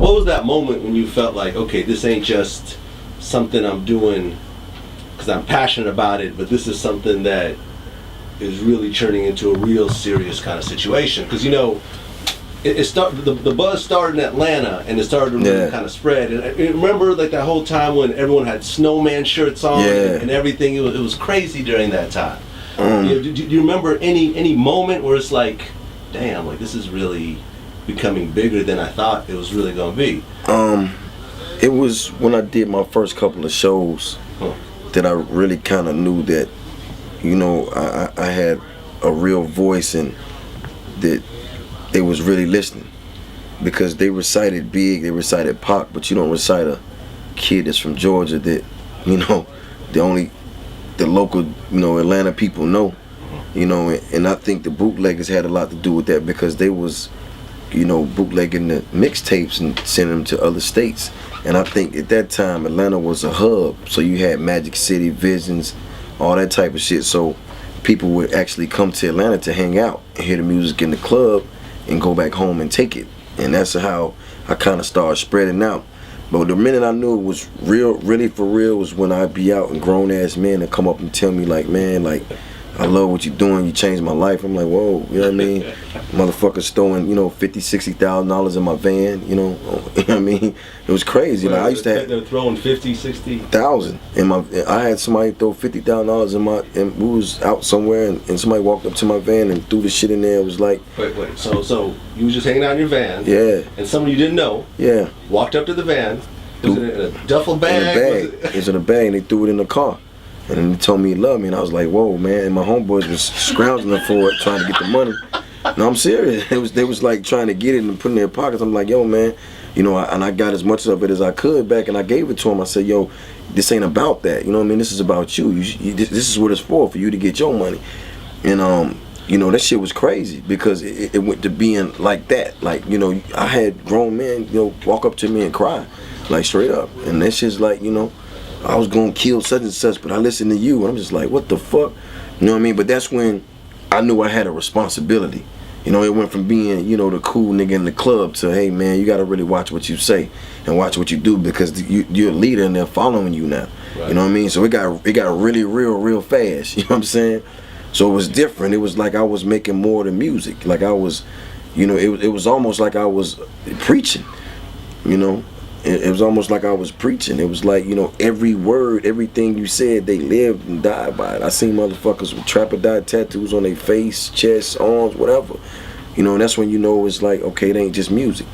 what was that moment when you felt like, okay, this ain't just something I'm doing because I'm passionate about it, but this is something that is really turning into a real serious kind of situation? Because you know, the buzz started in Atlanta and it started to really kind of spread. And I remember like that whole time when everyone had snowman shirts on and everything. It was crazy during that time. You know, do you remember any moment where it's like, damn, like this is really becoming bigger than I thought it was really gonna be? It was when I did my first couple of shows that I really kind of knew that, you know, I had a real voice and that they was really listening, because they recited Big, they recited Pac, but you don't recite a kid that's from Georgia that, you know, the local, you know, Atlanta people know, you know, and I think the bootleggers had a lot to do with that, because they was, you know, bootlegging the mixtapes and sending them to other states. And I think at that time Atlanta was a hub, so you had Magic City, Visions, all that type of shit, so people would actually come to Atlanta to hang out and hear the music in the club and go back home and take it. And that's how I kind of started spreading out. But the minute I knew it was real, really for real, was when I'd be out and grown ass men and come up and tell me like, man, like, I love what you're doing, you changed my life. I'm like, whoa, you know what I mean? Motherfuckers throwing, you know, $50,000, $60,000 in my van, you know what I mean? It was crazy. Like, I used to have, they're throwing 50, 60 thousand in my. I had somebody throw $50,000 in my, and we was out somewhere, and somebody walked up to my van and threw the shit in there. It was like, wait. So you was just hanging out in your van? Yeah. And someone you didn't know? Yeah. Walked up to the van. Was it in a duffel bag? In a bag. It was in a bag, and they threw it in the car. And then he told me he loved me, and I was like, whoa, man. And my homeboys was scrounging for it, trying to get the money. No, I'm serious. They was like trying to get it and put it in their pockets. I'm like, yo, man, you know, and I got as much of it as I could back, and I gave it to him. I said, yo, this ain't about that. You know what I mean? This is about you. This is what it's for you to get your money. And, you know, that shit was crazy, because it went to being like that. Like, you know, I had grown men, you know, walk up to me and cry, like straight up. And that shit's like, you know, I was gonna kill such and such, but I listened to you, and I'm just like, what the fuck? You know what I mean? But that's when I knew I had a responsibility. You know, it went from being, you know, the cool nigga in the club to, hey man, you gotta really watch what you say and watch what you do, because you're a leader and they're following you now. Right. You know what I mean? So it got really real fast. You know what I'm saying? So it was different. It was like I was making more than music. Like I was, you know, it was almost like I was preaching. You know. It was almost like I was preaching. It was like, you know, every word, everything you said, they lived and died by it. I seen motherfuckers with trapper tattoos on their face, chest, arms, whatever. You know, and that's when you know it's like, okay, it ain't just music.